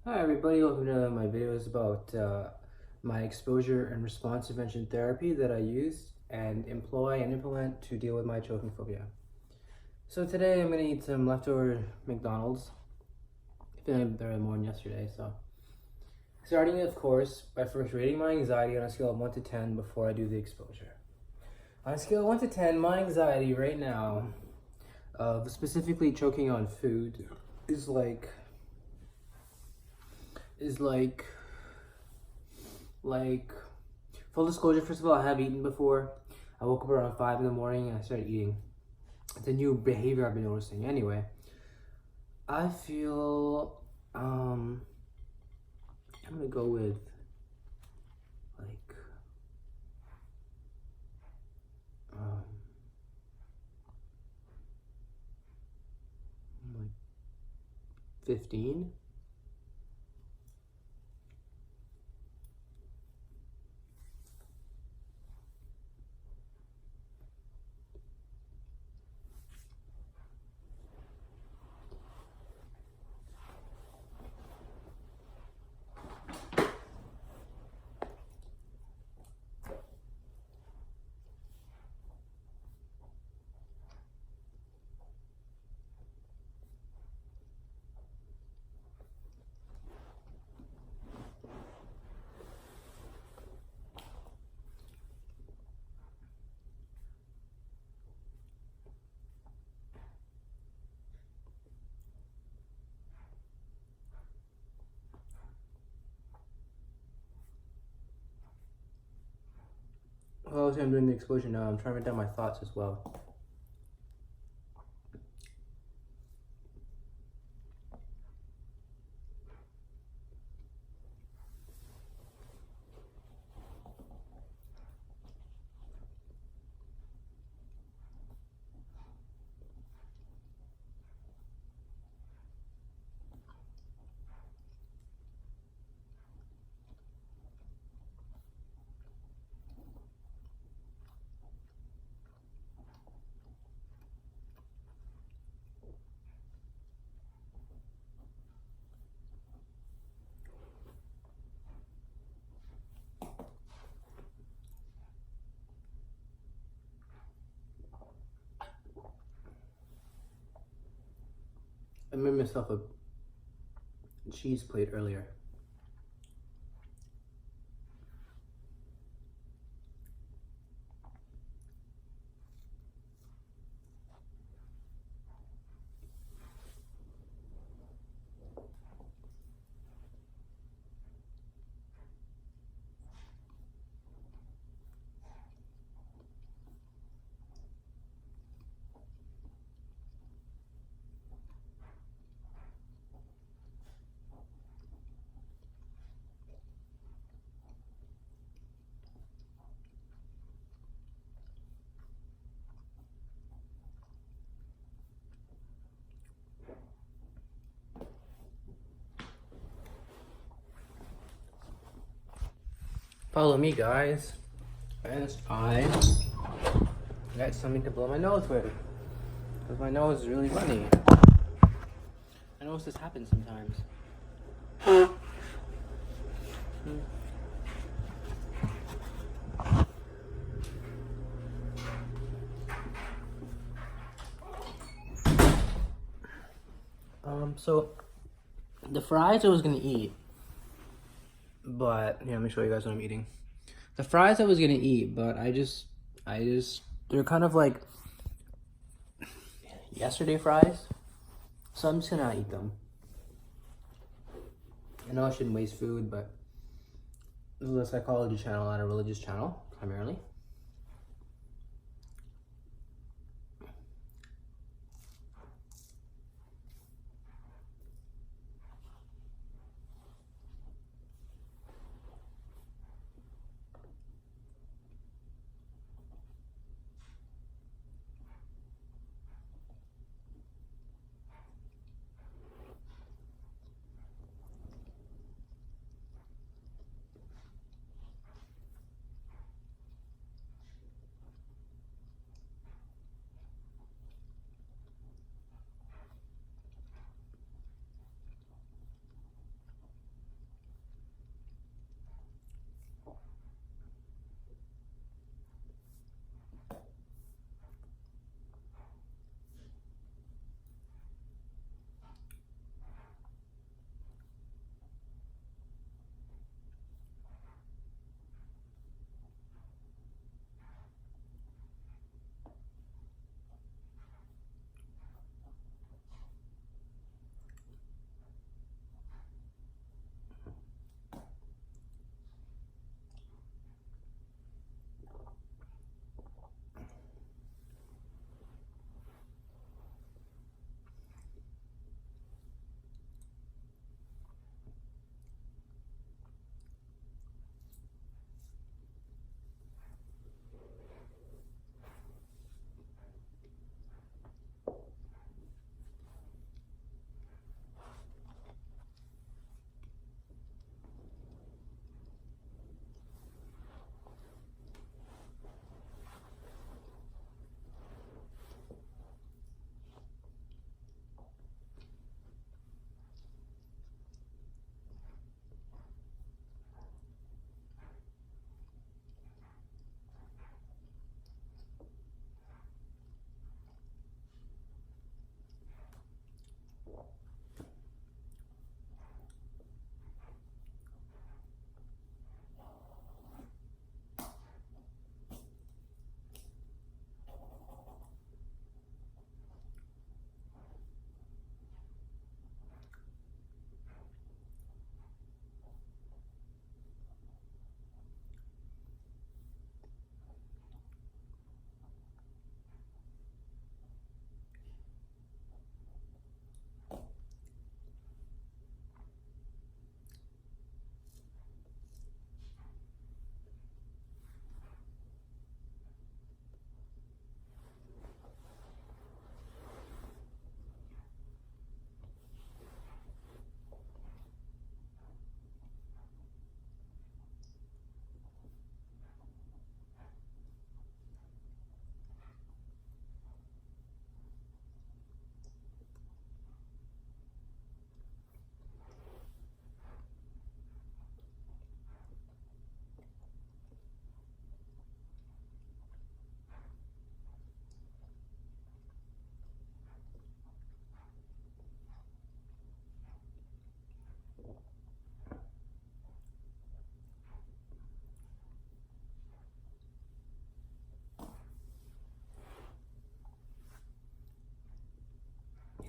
Hi everybody, welcome to my videos about my exposure and response prevention therapy that I use and employ and implement to deal with my choking phobia. So today I'm going to eat some leftover McDonald's. Feeling better more than yesterday, so. Starting of course by first rating my anxiety on a scale of 1 to 10 before I do the exposure. On a scale of 1 to 10, my anxiety right now of specifically choking on food is like full disclosure. First of all, I have eaten before. I woke up around 5 in the morning and I started eating. It's a new behavior I've been noticing. Anyway, I feel I'm gonna go with like um like 15. Well, I'm doing the exposure now. I'm trying to write down my thoughts as well. I made myself a cheese plate earlier. Follow me, guys. And I got something to blow my nose with. Because my nose is really runny. I notice this happens sometimes. So the fries I was gonna eat, but yeah, let me show you guys what I'm eating. The fries I was gonna eat, but they're kind of like yesterday fries, so I'm just gonna not eat them. I know I shouldn't waste food, but this is a psychology channel, not a religious channel, primarily.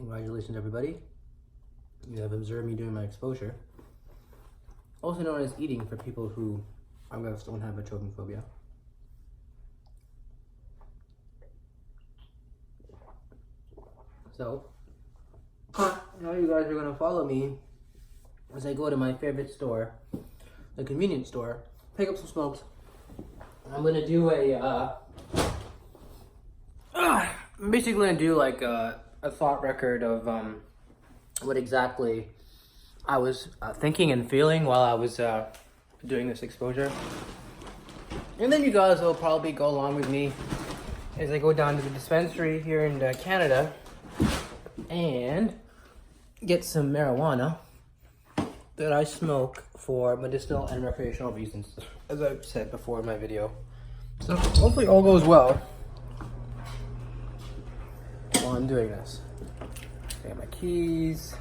Congratulations, everybody. You have observed me doing my exposure. Also known as eating for people who, I guess, don't have a choking phobia. So, now you guys are gonna follow me as I go to my favorite store, the convenience store, pick up some smokes. I'm gonna do I'm basically gonna do like a thought record of what exactly I was thinking and feeling while I was doing this exposure. And then you guys will probably go along with me as I go down to the dispensary here in Canada and get some marijuana that I smoke for medicinal and recreational reasons, as I've said before in my video. So hopefully all goes well while I'm doing this. I got my keys,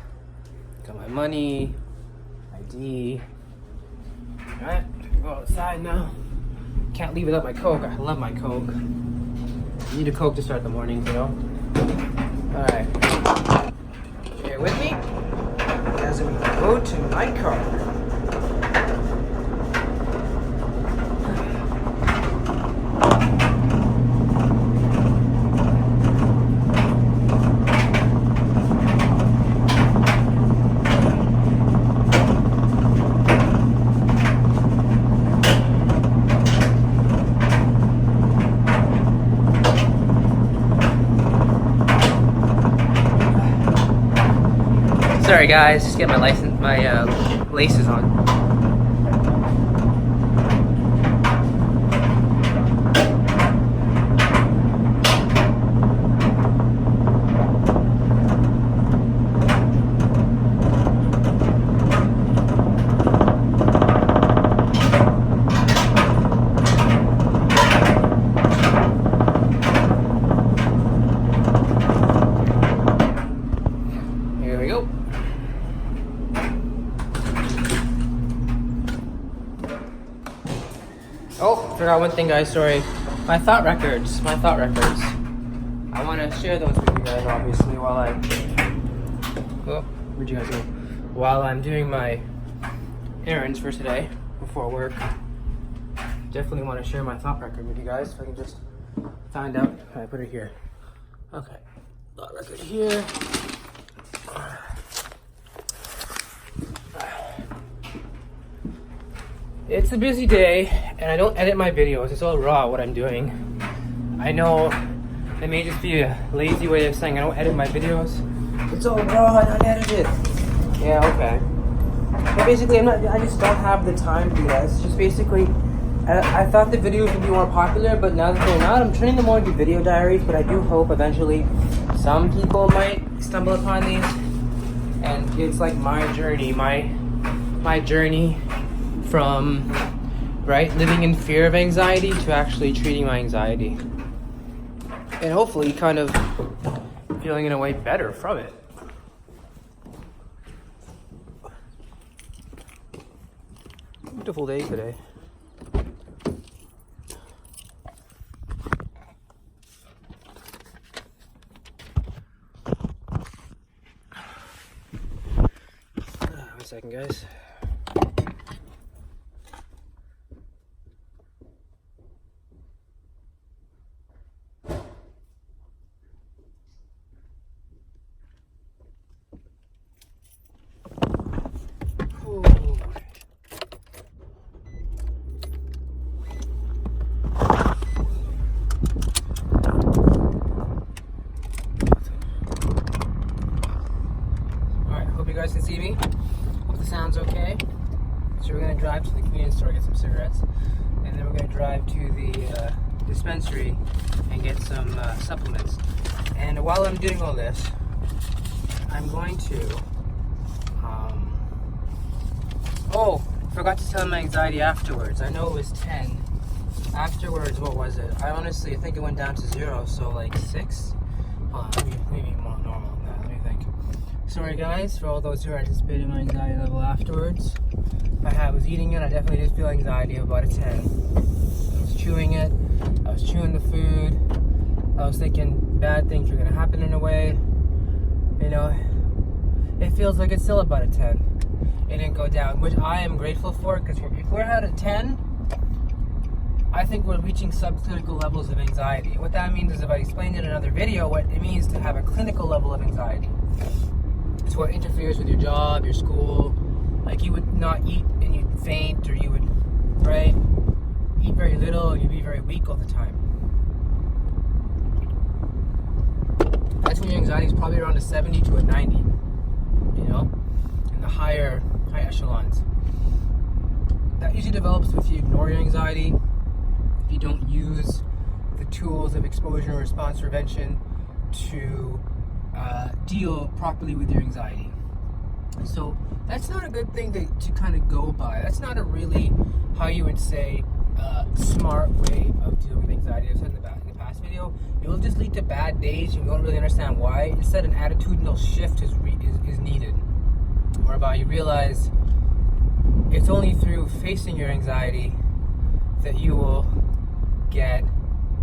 got my money, ID. Alright, go outside now. Can't leave without my Coke. I love my Coke. I need a Coke to start the morning, you know? Alright. Bear with me as we go to my car. Sorry guys, just get my laces on. Here we go. Oh, forgot one thing, guys. Sorry. My thought records. I want to share those with you guys, obviously, while where'd you guys go? While I'm doing my errands for today before work. Definitely want to share my thought record with you guys. If I can just find out. I put it here. Okay. Thought record here. It's a busy day, and I don't edit my videos. It's all raw, what I'm doing. I know it may just be a lazy way of saying I don't edit my videos. It's all raw and unedited. Yeah, okay. But basically, I just don't have the time to do that. It's just basically, I thought the videos would be more popular, but now that they're not, I'm turning them more into video diaries, but I do hope eventually some people might stumble upon these. And it's like my journey, my journey from living in fear of anxiety to actually treating my anxiety, and hopefully kind of feeling in a way better from it. Beautiful day today. One second, guys. You guys can see me. Hope the sound's okay. So we're gonna drive to the convenience store, get some cigarettes, and then we're gonna drive to the dispensary and get some supplements. And while I'm doing all this, I'm going to forgot to tell my anxiety afterwards. I know it was 10. Afterwards, what was it? I think it went down to 0, so like 6. Maybe more normal. Let me think. Sorry guys, for all those who are anticipating my anxiety level afterwards. I was eating it, I definitely did feel anxiety of about a 10. I was chewing it, I was chewing the food, I was thinking bad things were gonna happen in a way, you know, it feels like it's still about a 10. It didn't go down, which I am grateful for, because if we're at a 10, I think we're reaching subclinical levels of anxiety. What that means is, if I explained in another video, what it means to have a clinical level of anxiety. It's what interferes with your job, your school. Like, you would not eat and you'd faint, or you would, right, eat very little and you'd be very weak all the time. That's when your anxiety is probably around a 70 to a 90, you know, in the high echelons. That usually develops if you ignore your anxiety, if you don't use the tools of exposure and response prevention to deal properly with your anxiety. So that's not a good thing to kind of go by. That's not a really, how you would say, smart way of dealing with anxiety. I've said in the past video, it will just lead to bad days. You don't really understand why. Instead, an attitudinal shift is needed, whereby you realize it's only through facing your anxiety that you will get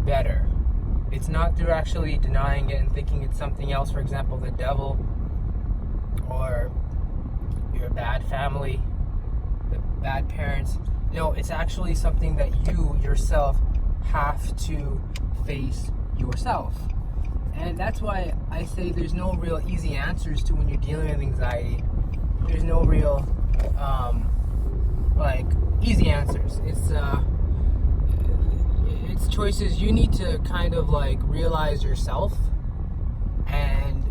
better. It's not through actually denying it and thinking it's something else, for example, the devil, or your bad family, the bad parents. No, it's actually something that you yourself have to face yourself. And that's why I say there's no real easy answers to when you're dealing with anxiety. There's no real easy answers. It's choices you need to kind of realize yourself, and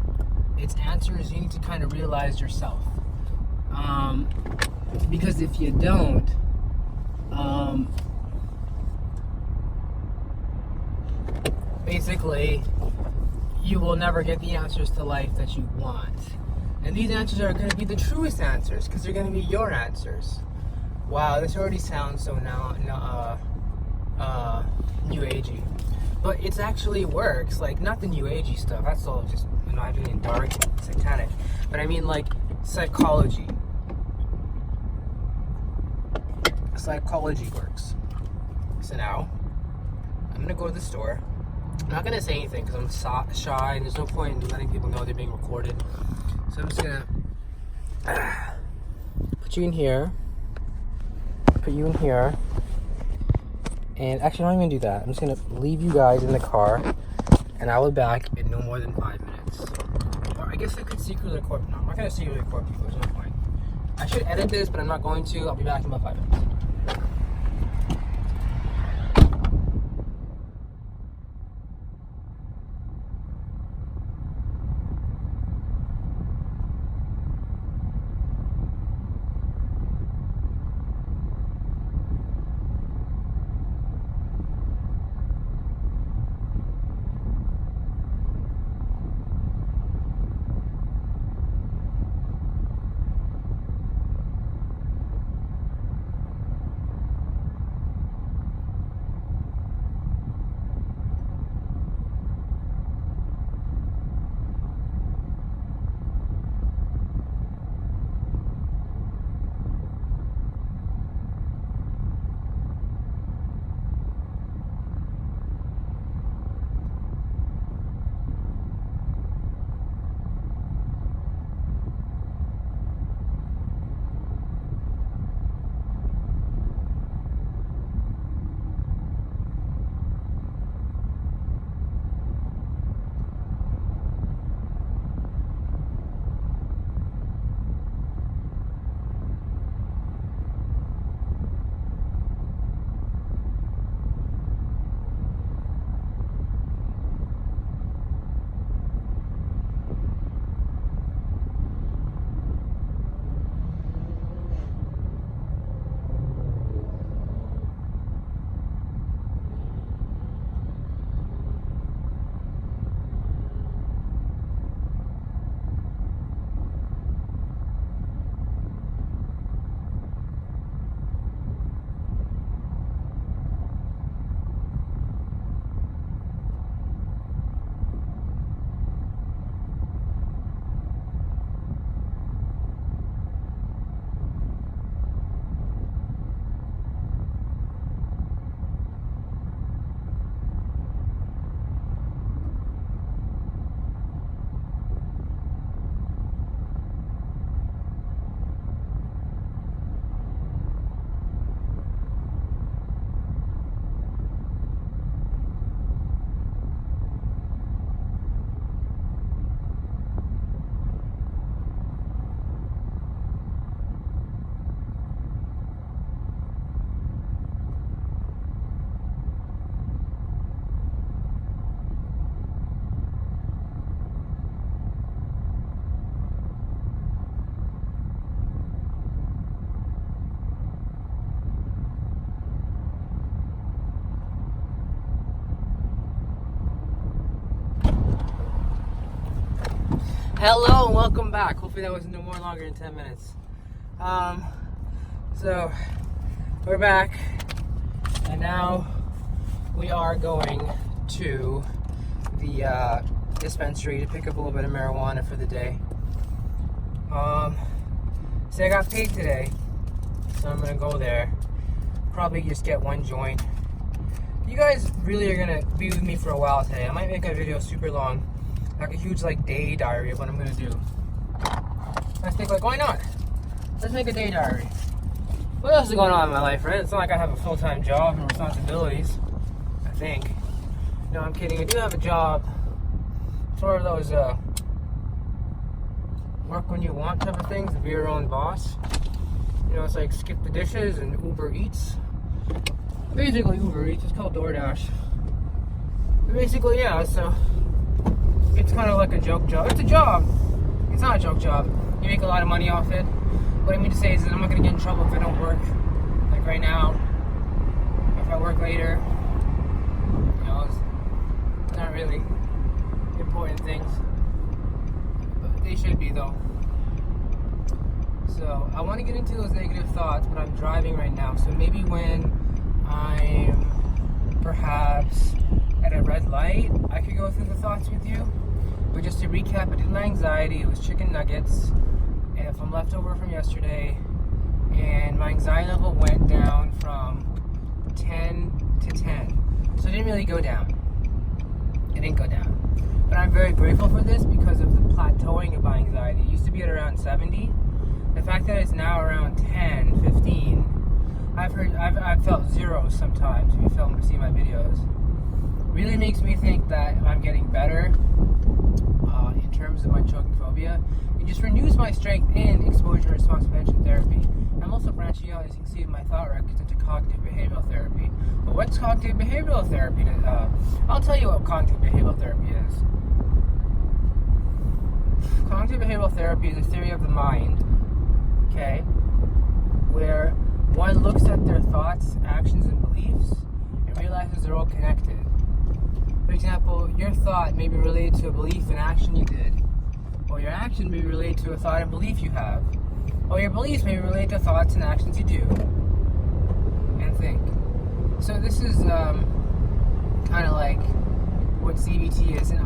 it's answers you need to kind of realize yourself. Because if you don't, basically you will never get the answers to life that you want. And these answers are going to be the truest answers, because they're going to be your answers. Wow, this already sounds so new agey, but it actually works. Like, not the new agey stuff, that's all just, in my opinion, dark and satanic, but I mean psychology works. So now I'm gonna go to the store. I'm not gonna say anything because I'm shy and there's no point in letting people know they're being recorded, so I'm just gonna put you in here, and actually I'm not even gonna do that. I'm just gonna leave you guys in the car, and I'll be back in no more than 5 minutes. Or I guess I could secretly record. No, I'm not gonna secretly record people, there's no point. I should edit this, but I'm not going to. I'll be back in about 5 minutes. Hello and welcome back. Hopefully that wasn't no more longer than 10 minutes. So we're back, and now we are going to the dispensary to pick up a little bit of marijuana for the day. So I got paid today, so I'm gonna go there. Probably just get one joint. You guys really are gonna be with me for a while today. I might make a video super long, like a huge day diary of what I'm gonna do. I think why not? Let's make a day diary. What else is going on in my life, right? It's not like I have a full-time job and responsibilities, I think. No, I'm kidding. I do have a job. Sort of those work when you want type of things, to be your own boss. You know, it's like skip the dishes and Uber Eats. Basically Uber Eats, it's called DoorDash. But basically, yeah, so it's kind of like a joke job. It's a job. It's not a joke job. You make a lot of money off it. What I mean to say is that I'm not going to get in trouble if I don't work. Like right now, if I work later, you know, it's not really important things. But they should be though. So I want to get into those negative thoughts, but I'm driving right now. So maybe when I'm perhaps at a red light, I could go through the thoughts with you. But just to recap, I did my anxiety. It was chicken nuggets and from leftover from yesterday, and my anxiety level went down from 10 to 10. So it didn't really go down. It didn't go down. But I'm very grateful for this because of the plateauing of my anxiety. It used to be at around 70. The fact that it's now around 10, 15, I've felt zero sometimes if you see my videos. Really makes me think that I'm getting better in terms of my choking phobia. It just renews my strength in exposure response prevention therapy. I'm also branching out, as you can see in my thought records, into cognitive behavioral therapy. But what's cognitive behavioral therapy? I'll tell you what cognitive behavioral therapy is. Cognitive behavioral therapy is a theory of the mind, okay, where one looks at their thoughts, actions, and beliefs and realizes they're all connected. For example, your thought may be related to a belief and action you did, or your action may be related to a thought and belief you have, or your beliefs may be related to thoughts and actions you do and think. So this is kind of like what CBT is, and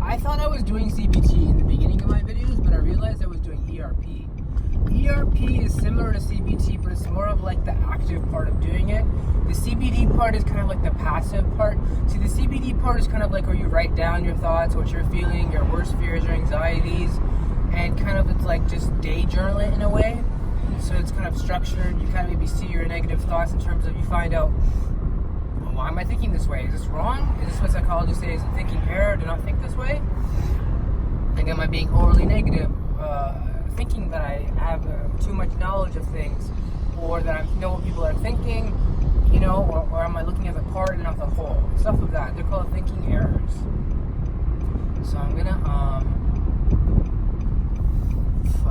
I thought I was doing CBT in the beginning of my videos, but I realized I was doing ERP. ERP is similar to CBT, but it's more of like the active part of doing it. The CBT part is kind of like the passive part. See, the CBT part is kind of like where you write down your thoughts, what you're feeling, your worst fears, your anxieties, and kind of it's like just day journal it in a way. So it's kind of structured. You kind of maybe see your negative thoughts in terms of you find out, well, why am I thinking this way? Is this wrong? Is this what psychologists say is a thinking error? Do not think this way? Like, am I being overly negative? Thinking that I have too much knowledge of things, or that I know what people are thinking, you know, or am I looking at the part and not the whole? Stuff like that. They're called thinking errors. So I'm gonna,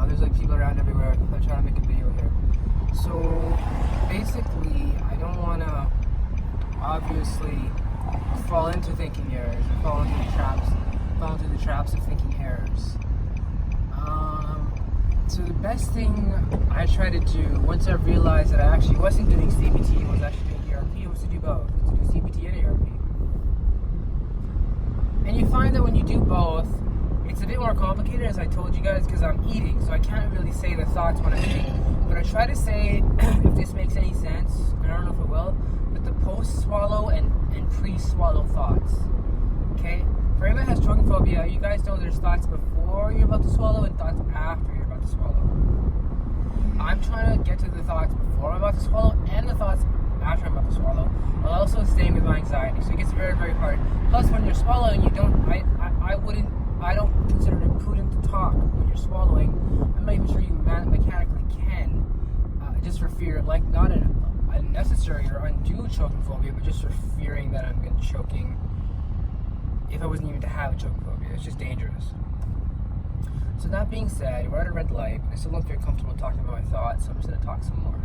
there's like people around everywhere. I'm trying to make a video here. So basically, I don't want to obviously fall into thinking errors or fall into the traps of thinking errors. So the best thing I try to do once I realized that I actually wasn't doing CBT, was actually doing ERP, was to do both, was to do CBT and ERP. And you find that when you do both, it's a bit more complicated, as I told you guys, because I'm eating, so I can't really say the thoughts when I'm eating. But I try to say, if this makes any sense, and I don't know if it will, but the post-swallow and pre-swallow thoughts. Okay? For anyone that has choking phobia, you guys know there's thoughts before you're about to swallow and thoughts after you're about to swallow. I'm trying to get to the thoughts before I'm about to swallow and the thoughts after I'm about to swallow, while also staying with my anxiety. So it gets very, very hard. Plus, when you're swallowing, I don't consider it prudent to talk when you're swallowing. I'm not even sure you mechanically can, just for fear, like not an unnecessary or undue choking phobia, but just for fearing that I'm going to choking if I wasn't even to have a choking phobia. It's just dangerous. So that being said, we're at a red light. I still don't feel comfortable talking about my thoughts, so I'm just going to talk some more.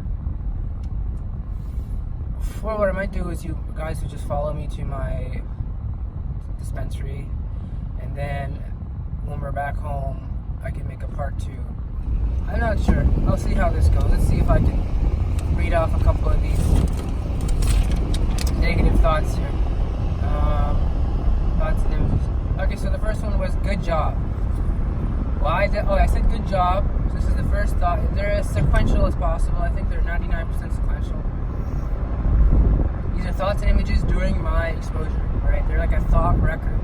Before, what I might do is you guys would just follow me to my dispensary, and then when we're back home, I can make a part 2. I'm not sure. I'll see how this goes. Let's see if I can read off a couple of these negative thoughts here. Thoughts and images. Okay, so the first one was good job. Why did, I said good job. So this is the first thought. They're as sequential as possible. I think they're 99% sequential. These are thoughts and images during my exposure, right? They're like a thought record.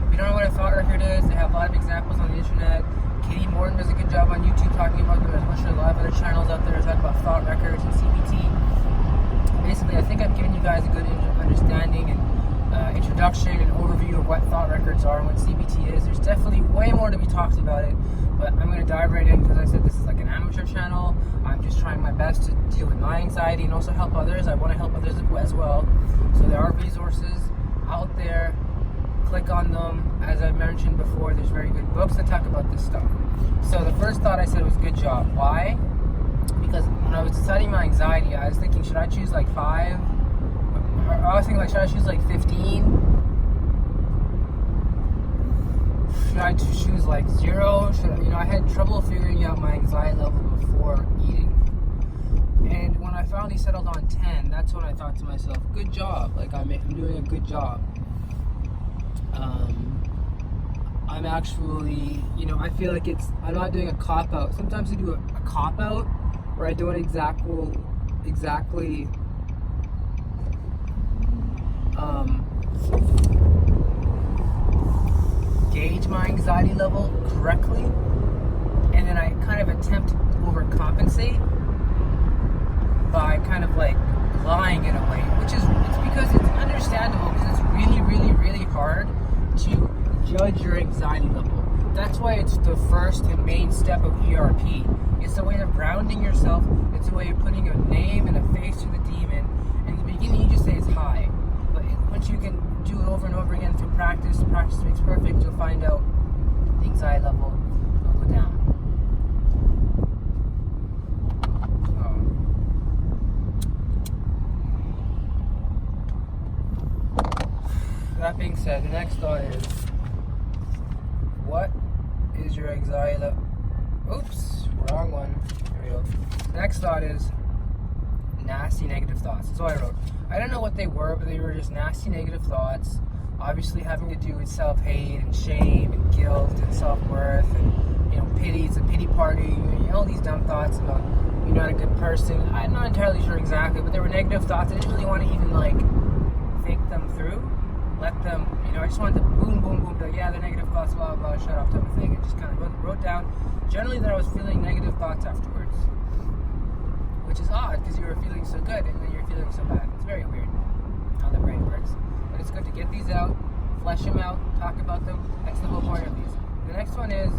If you don't know what a thought record is, they have a lot of examples on the internet. Katie Morton does a good job on YouTube talking about them. There's a bunch of live other channels out there that talk about thought records and CBT. Basically, I think I've given you guys a good understanding and introduction and overview of what thought records are and what CBT is. There's definitely way more to be talked about it, but I'm going to dive right in because I said this is like an amateur channel. I'm just trying my best to deal with my anxiety and also help others. I want to help others as well. So there are resources out there. Click on them. As I mentioned before, there's very good books that talk about this stuff. So the first thought I said was good job. Why? Because when I was studying my anxiety, I was thinking, should I choose like 5? I was thinking like, should I choose like 15? Should I choose like 0? I had trouble figuring out my anxiety level before eating. And when I finally settled on 10, that's when I thought to myself, good job. Like I'm doing a good job. I'm actually, I feel like I'm not doing a cop-out. Sometimes I do a cop-out where I don't exactly gauge my anxiety level correctly, and then I kind of attempt to overcompensate by kind of like lying in a way, it's because it's understandable, because it's really, really, really hard to judge your anxiety level. That's why it's the first and main step of ERP. It's a way of grounding yourself. It's a way of putting a name and a face to the demon. In the beginning, you just say it's high, but once you can do it over and over again through practice makes perfect, you'll find out the anxiety level will go down. That being said, the next thought is, what is your anxiety level? Oops, wrong one. There we go. The next thought is nasty negative thoughts. That's all I wrote. I don't know what they were, but they were just nasty negative thoughts, obviously having to do with self-hate and shame and guilt and self-worth and pity. It's a pity party, all these dumb thoughts about you're not a good person. I'm not entirely sure exactly, but they were negative thoughts. I didn't really want to even think them through, let them, I just wanted to boom, boom, boom, they're negative thoughts, blah, blah, shut off type of thing, and just kind of wrote down generally that I was feeling negative thoughts afterwards, which is odd because you were feeling so good and then you're feeling so bad. It's very weird how the brain works, but it's good to get these out, flesh them out, talk about them. That's the whole point of these. The next one is,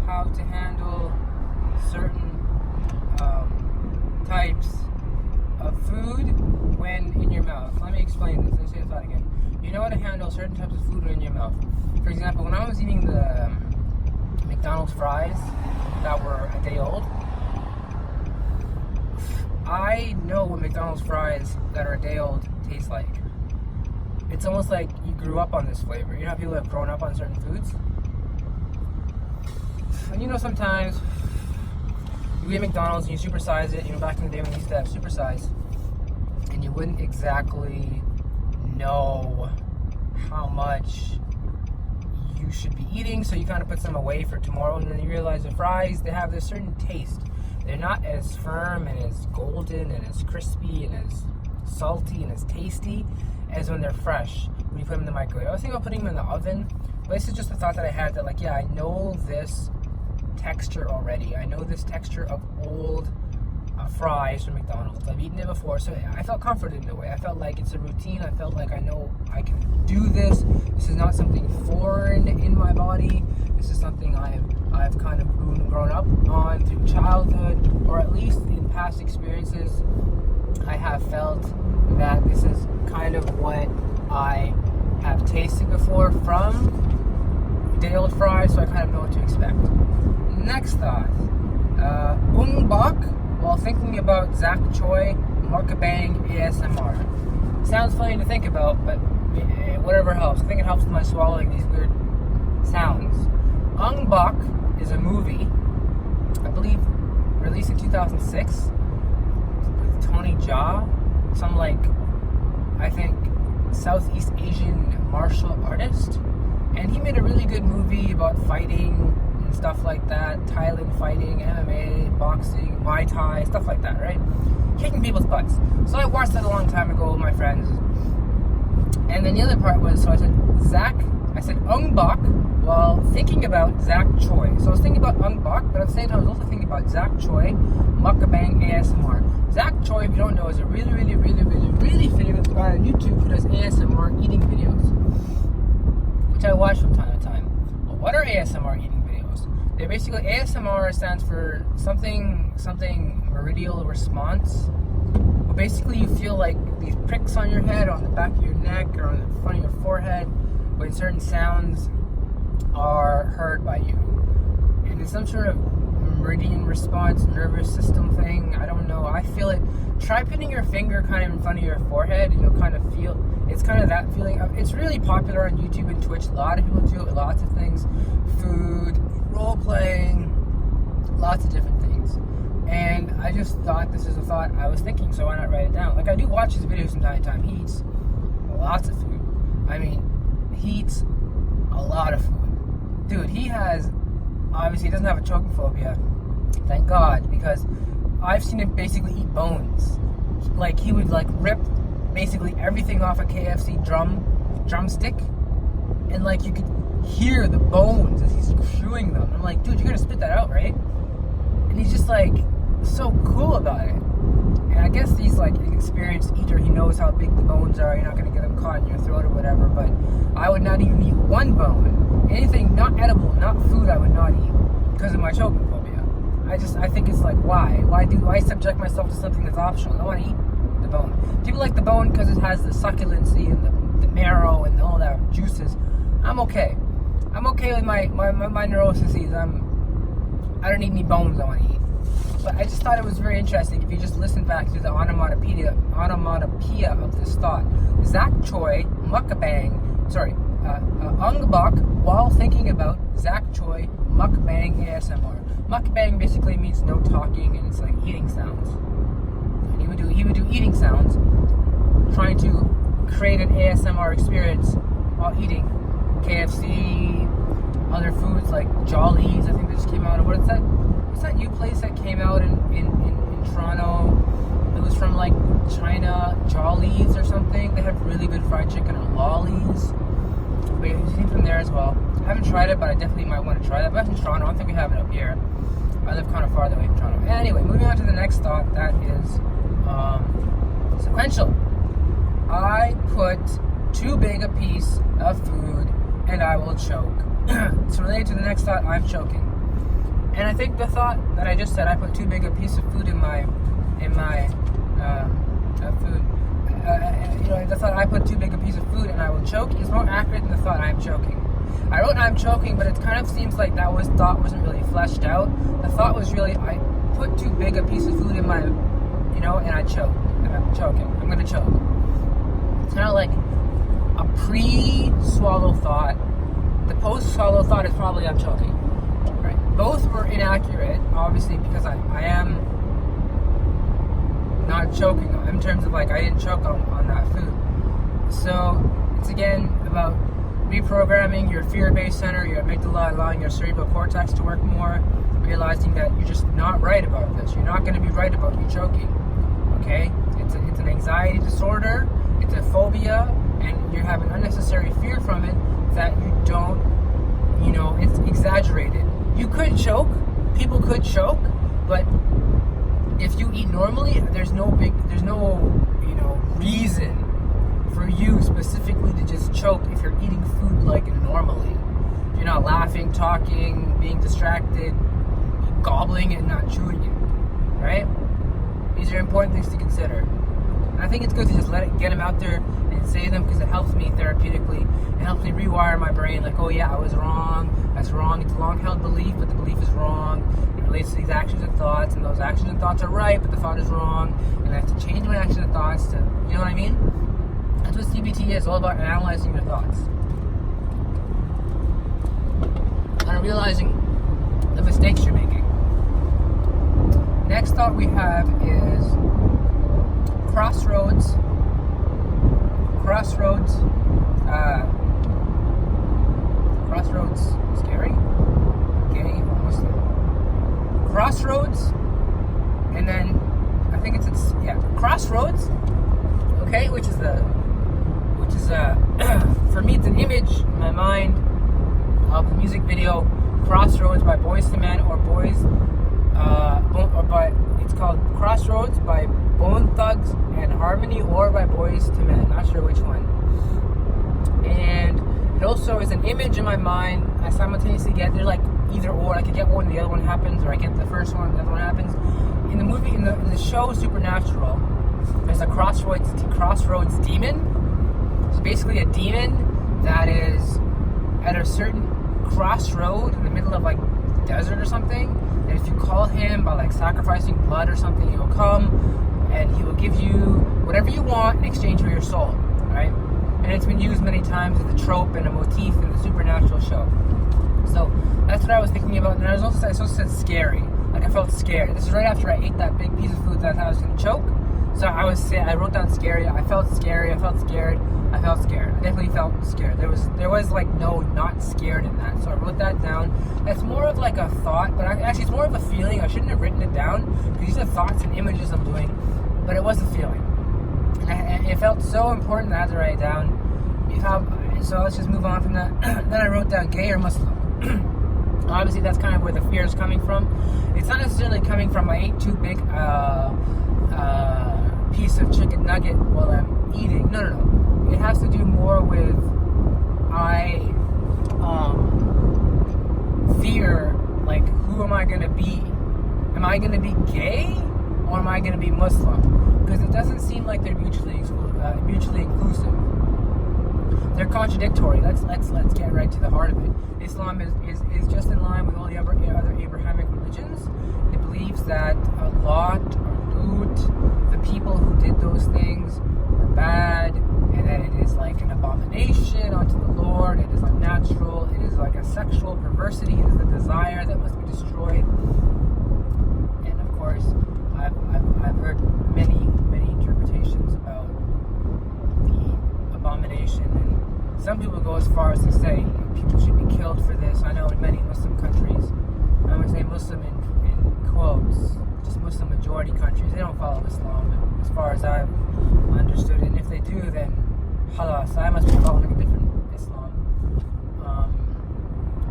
how to handle certain types of food when in your mouth. Let me explain this. Let's say the thought again. You know how to handle certain types of food when in your mouth. For example, when I was eating the McDonald's fries that were a day old, I know what McDonald's fries that are a day old taste like. It's almost like you grew up on this flavor. You know how people have grown up on certain foods? And sometimes you eat McDonald's and you supersize it. Back in the day when you used to have supersize, and you wouldn't exactly know how much you should be eating, so you kind of put some away for tomorrow, and then you realize the fries, they have this certain taste. They're not as firm and as golden and as crispy and as salty and as tasty as when they're fresh, when you put them in the microwave. I was thinking about putting them in the oven, but this is just a thought that I had that I know this texture already. I know this texture of old fries from McDonald's. I've eaten it before, so I felt comforted in a way. I felt like it's a routine. I felt like I know I can do this. This is not something foreign in my body. This is something I've kind of grown up on through childhood, or at least in past experiences. I have felt that this is kind of what I have tasted before from day-old fries, so I kind of know what to expect. Next thought, Bak, while thinking about Zach Choi Mukbang ASMR. Sounds funny to think about, but whatever helps. I think it helps with my swallowing these weird sounds. Ong Bak is a movie, I believe, released in 2006 with Tony Jaa, some I think Southeast Asian martial artist, and he made a really good movie about fighting and stuff like that, Thailand fighting, MMA, boxing, Muay Thai, stuff like that, right? Kicking people's butts. So I watched that a long time ago with my friends. And then the other part was, so I said Ong Bak while thinking about Zach Choi. So I was thinking about Ong Bak, but at the same time I was also thinking about Zach Choi, Mukbang ASMR. Zach Choi, if you don't know, is a really famous guy on YouTube who does ASMR eating videos, which I watch from time to time. Well, what are ASMR eating videos? They're basically, ASMR stands for something meridial response. But basically you feel like these pricks on your head, on the back of your neck, or on the front of your forehead when certain sounds are heard by you. And it's some sort of meridian response, nervous system thing. I don't know. I feel it. Try putting your finger kind of in front of your forehead and you'll kind of feel, it's kind of that feeling. It's really popular on YouTube and Twitch. A lot of people do it, lots of things. Food, role playing, lots of different things. And I just thought, this is a thought I was thinking, so why not write it down? I do watch his videos from time to time. He eats lots of food. I mean, he eats a lot of food. Dude, he obviously doesn't have a choking phobia. Thank God, because I've seen him basically eat bones. He would rip basically everything off a KFC drumstick, and you could hear the bones as he's chewing them. I'm like, dude, you're gonna spit that out, right? And he's just so cool about it. And I guess he's an experienced eater. He knows how big the bones are. You're not gonna get them caught in your throat or whatever. But I would not even eat one bone. Anything not edible, not food, I would not eat because of my choking phobia. I think it's why? Why do I subject myself to something that's optional? I want to eat the bone. People like the bone because it has the succulency and the marrow and all that juices. I'm okay. I'm okay with my neurosis. I don't need any bones I want to eat. But I just thought it was very interesting if you just listen back to the onomatopoeia of this thought. Zach Choi, Ong Bak, while thinking about Zach Choi, Mukbang ASMR. Mukbang basically means no talking, and it's eating sounds. And he would do eating sounds, trying to create an ASMR experience while eating KFC, other foods like Jollies. I think they just came out. What's that new place that came out in Toronto? It was from China, Jollies or something. They have really good fried chicken, or Lollies. But you've seen from there as well. I haven't tried it, but I definitely might want to try that. But in Toronto, I don't think we have it up here. I live kind of farther away from Toronto. Anyway, moving on to the next thought. That is sequential. I put too big a piece of food and I will choke. It's related to the next thought. I'm choking. And I think the thought that I just said, I put too big a piece of food in my food. The thought I put too big a piece of food and I will choke is more accurate than the thought I'm choking. I wrote I'm choking, but it kind of seems like thought wasn't really fleshed out. The thought was really, I put too big a piece of food in my, and I choke. And I'm choking. I'm gonna choke. It's kind of like a pre-swallow thought. The post-swallow thought is probably I'm choking. Right? Both were inaccurate, obviously, because I am not choking in terms of I didn't choke on that food. So it's again about reprogramming your fear-based center, your amygdala, allowing your cerebral cortex to work more, realizing that you're just not right about this. You're not going to be right about you choking. Okay? It's an anxiety disorder, it's a phobia, and you have an unnecessary fear from it that you don't, it's exaggerated. You could choke, people could choke, but if you eat normally, there's no reason for you specifically to just choke if you're eating food normally. You're not laughing, talking, being distracted, gobbling it and not chewing it, right? These are important things to consider. And I think it's good to just get them out there and say them because it helps me therapeutically. It helps me rewire my brain oh yeah, I was wrong, that's wrong. It's a long-held belief, but the belief is wrong. It relates to these actions and thoughts, and those actions and thoughts are right, but the thought is wrong. And I have to change my actions and thoughts to, you know what I mean? That's what CBT is, all about analyzing your thoughts. on realizing the mistakes you're making. Next thought we have is crossroads. Crossroads, scary? Gay or Muslim? Crossroads, and then I think it's crossroads. Okay, which is for me it's an image in my mind of the music video Crossroads by Boyz II Men, or it's called Crossroads by Bone Thugs and Harmony, or by Boyz II Men, not sure which one. And it also is an image in my mind. I simultaneously get, they're like either or. I could get one and the other one happens, or I get the first one and the other one happens. In the movie, in the show Supernatural, there's a crossroads demon. It's basically a demon that is at a certain crossroad in the middle of like desert or something, and if you call him by like sacrificing blood or something, he will come and he will give you whatever you want in exchange for your soul, right? And it's been used many times as a trope and a motif in the Supernatural show. So that's what I was thinking about. And I also said scary. Like I felt scared. This is right after I ate that big piece of food that I thought I was going to choke. So I wrote down scary. I felt scary. I felt scared. I felt scared. I definitely felt scared. There was like no not scared in that. So I wrote that down. That's more of like a thought, but actually it's more of a feeling. I shouldn't have written it down because these are thoughts and images I'm doing, but it was a feeling. And it felt so important that I had to write it down. So let's just move on from that. Then I wrote down gay or Muslim. Obviously that's kind of where the fear is coming from. It's not necessarily coming from I ate too big piece of chicken nugget while I'm eating. No. It has to do more with I fear, like, who am I going to be? Am I going to be gay or am I going to be Muslim? Because it doesn't seem like they're mutually inclusive. They're contradictory. Let's get right to the heart of it. Islam is just in line with all the other Abrahamic religions. It believes that Lot or Lut, the people who did those things, were bad, and that it is like an abomination unto the Lord. It is unnatural. It is like a sexual perversity. It is a desire that must be destroyed. And of course, I've heard many interpretations about the abomination, and some people go as far as to say people should be killed for this. I know in many Muslim countries, I'm going to say Muslim in quotes, just Muslim majority countries, they don't follow Islam as far as I've understood it. And if they do, then halas, I must be following a different Islam.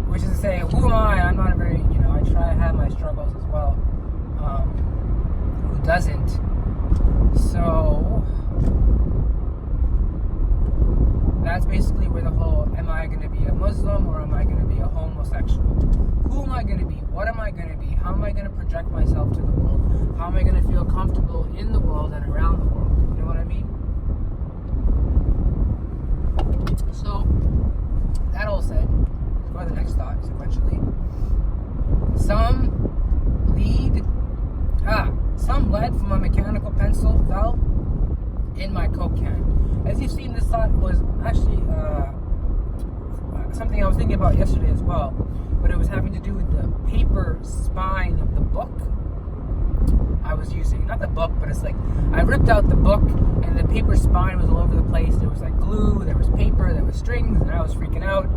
Which is to say, who am I? I'm not a very, I try to have my struggles as well. Who doesn't? So that's basically where the whole, am I going to be a Muslim or am I going to be a homosexual? Who am I going to be? What am I going to be? How am I going to project myself to the world? How am I going to feel comfortable in the world and around the world? You know what I mean? So, that all said, let's go to the next thought sequentially. Some lead from a mechanical pencil fell in my Coke can. As you've seen, this thought was actually something I was thinking about yesterday as well, but it was having to do with the paper spine of the book I was using. Not the book, but it's like I ripped out the book and the paper spine was all over the place. There was like glue, there was paper, there was strings, and I was freaking out.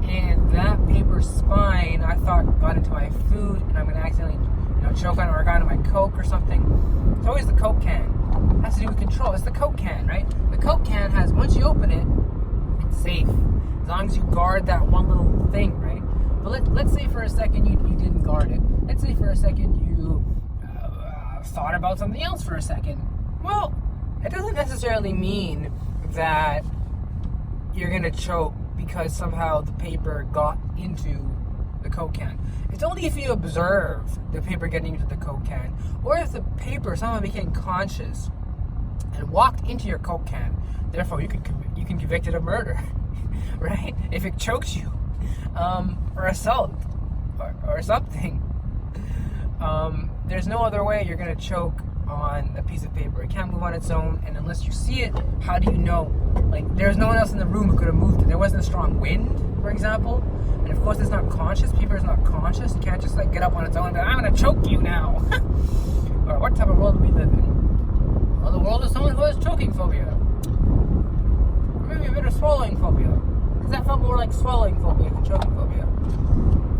And that paper spine, I thought, got into my food and I'm going to accidentally choke on it, or got into my Coke or something. It's always the Coke can. It has to do with control. It's the Coke can, right? The Coke can has, once you open it, it's safe. As long as you guard that one little thing, right? But let's say for a second you didn't guard it. Let's say for a second you thought about something else for a second. Well, it doesn't necessarily mean that you're going to choke because somehow the paper got into the Coke can. It's only if you observe the paper getting into the Coke can, or if the paper somehow became conscious and walked into your Coke can. Therefore, you can convict it of murder, right? If it chokes you, or assault, or something. There's no other way you're gonna choke on a piece of paper. It can't move on its own, and unless you see it, how do you know? Like, there's no one else in the room who could have moved it. There wasn't a strong wind. for example. And of course, it's not conscious. Fear is not conscious. You can't just like get up on its own and be, I'm going to choke you now. Or what type of world do we live in? Well, the world of someone who has choking phobia. Or maybe a bit of swallowing phobia. Because that felt more like swallowing phobia than choking phobia.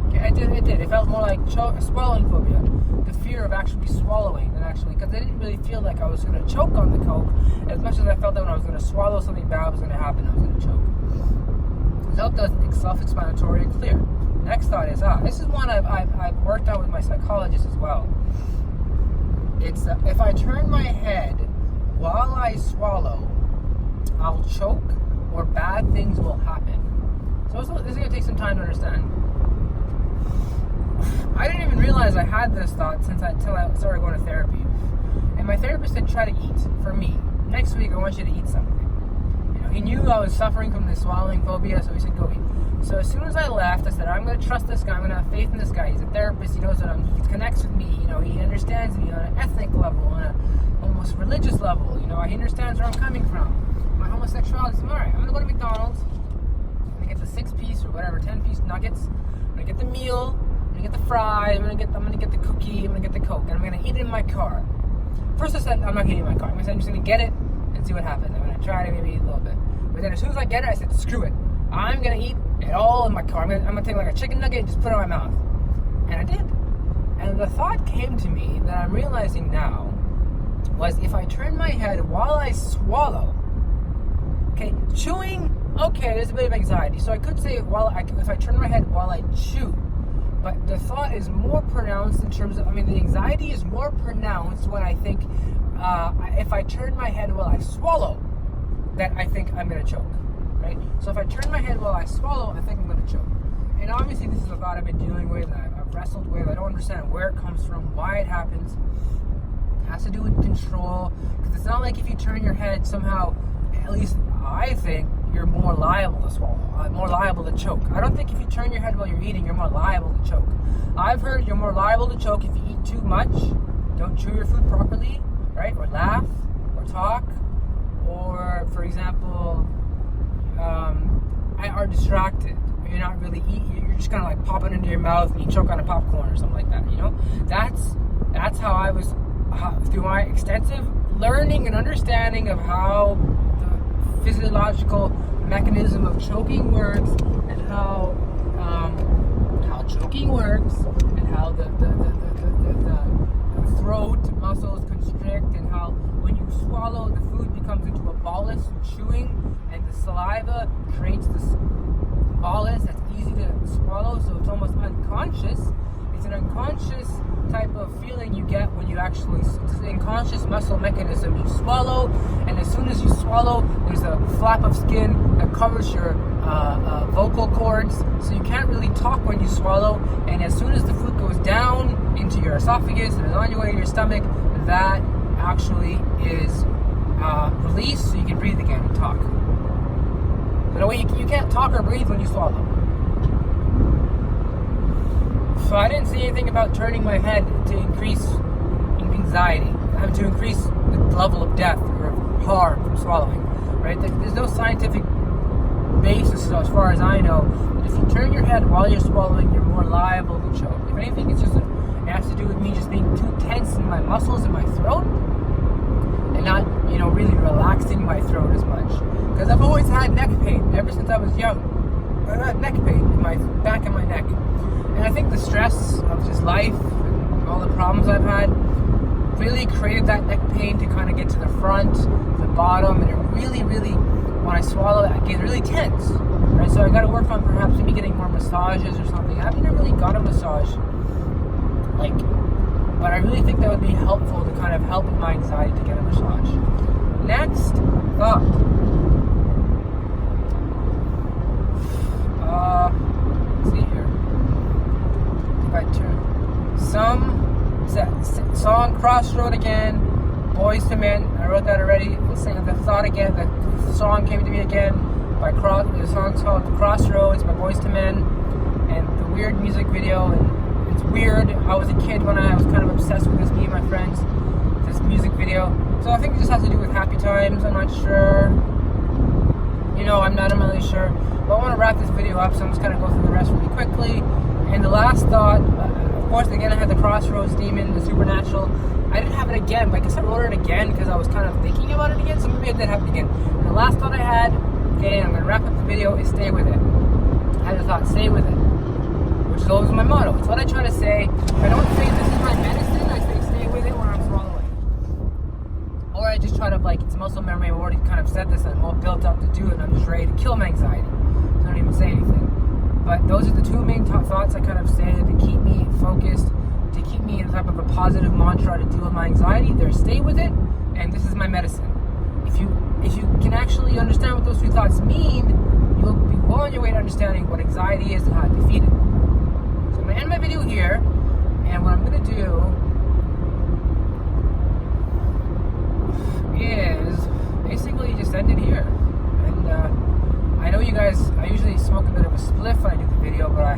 Okay, it did. It felt more like swallowing phobia. The fear of actually swallowing than actually, because I didn't really feel like I was going to choke on the Coke as much as I felt that when I was going to swallow something bad was going to happen, I was going to choke. So that's self-explanatory and clear. Next thought is, this is one I've worked out with my psychologist as well. It's if I turn my head while I swallow, I'll choke or bad things will happen. So this is going to take some time to understand. I didn't even realize I had this thought until I started going to therapy. And my therapist said, try to eat. For me, next week I want you to eat something. He knew I was suffering from this swallowing phobia, so he said, go eat. So as soon as I left, I said, I'm going to trust this guy. I'm going to have faith in this guy. He's a therapist. He knows that he connects with me. He understands me on an ethnic level, on an almost religious level. He understands where I'm coming from. My homosexuality. So, all right, I'm going to go to McDonald's. I'm going to get the 6-piece or whatever, 10-piece nuggets. I'm going to get the meal. I'm going to get the fries. I'm going to get the cookie. I'm going to get the Coke. And I'm going to eat it in my car. First I said, I'm not going to eat it in my car. I'm just going to get it and see what happens. I'm going to try to maybe eat a little bit. But then as soon as I get it, I said, screw it. I'm going to eat it all in my car. I'm going to take like a chicken nugget and just put it in my mouth. And I did. And the thought came to me that I'm realizing now was if I turn my head while I swallow, okay, chewing, okay, there's a bit of anxiety. So I could say if I turn my head while I chew. But the thought is more pronounced in terms of, the anxiety is more pronounced when I think if I turn my head while I swallow, that I think I'm going to choke, right? So if I turn my head while I swallow, I think I'm going to choke. And obviously this is a thought I've been dealing with, and I've wrestled with. I don't understand where it comes from, why it happens. It has to do with control, because it's not like if you turn your head somehow, at least I think, you're more liable to swallow, more liable to choke. I don't think if you turn your head while you're eating, you're more liable to choke. I've heard you're more liable to choke if you eat too much, don't chew your food properly, right? Or laugh, or talk, or, for example, are distracted. You're not really eating, you're just kind of like popping into your mouth and you choke on a popcorn or something like that, That's how I was, through my extensive learning and understanding of how the physiological mechanism of choking works and how choking works and how the throat muscles constrict and how when you swallow the food becomes into a bolus from chewing and the saliva creates this bolus that's easy to swallow, so it's almost unconscious. It's an unconscious type of feeling you get when you actually, it's an unconscious muscle mechanism. You swallow, and as soon as you swallow, there's a flap of skin that covers your vocal cords, so you can't really talk when you swallow, and as soon as the food goes down into your esophagus and is on your way to your stomach, that actually is released so you can breathe again and talk. But you can't talk or breathe when you swallow. So I didn't see anything about turning my head to increase anxiety, to increase the level of death or harm from swallowing, right? There's no scientific basis, as far as I know, that if you turn your head while you're swallowing, you're more liable to choke. If anything, it has to do with me just being too tense in my muscles in my throat and not, really relaxing my throat as much. Because I've always had neck pain ever since I was young. I've had neck pain in my back and my neck. And I think the stress of just life and all the problems I've had really created that neck pain to kind of get to the front, the bottom, and it really, really, when I swallow it, I get really tense. Right? So I got to work on perhaps maybe getting more massages or something. I haven't really got a massage, but I really think that would be helpful to kind of help with my anxiety to get a massage. Next thought. Let's see here. If I turn song Crossroad again, Boys to Men. I wrote that already. Let's sing the thought again. The song came to me again the song's called Crossroads by Boys to Men, and the weird music video. And it's weird. I was a kid when I was kind of obsessed with this. Me and my friends, this music video. So I think it just has to do with happy times. I'm not sure. I'm not entirely sure. But I want to wrap this video up, so I'm just going to go through the rest really quickly. And the last thought, of course, again, I had the crossroads demon, the supernatural. I didn't have it again, but I guess I wrote it again because I was kind of thinking about it again, so maybe I did have it again. And the last thought I had, okay, I'm going to wrap up the video, is stay with it. I had the thought, stay with it, which is always my motto. It's what I try to say. If I don't say this is my medicine, I say stay with it when I'm swallowing. Or I just try to, it's muscle memory. I've already kind of said this, I'm all built up to do it, and I'm just ready to kill my anxiety. I don't even say anything. But those are the two main top thoughts I kind of say to keep me focused, to keep me in type of a positive mantra to deal with my anxiety. There's stay with it, and this is my medicine. If you can actually understand what those two thoughts mean, you'll be well on your way to understanding what anxiety is and how to defeat it. So I'm going to end my video here, and what I'm going to do is basically just end it here. And I know you guys, I usually smoke a bit of a spliff when I do the video, but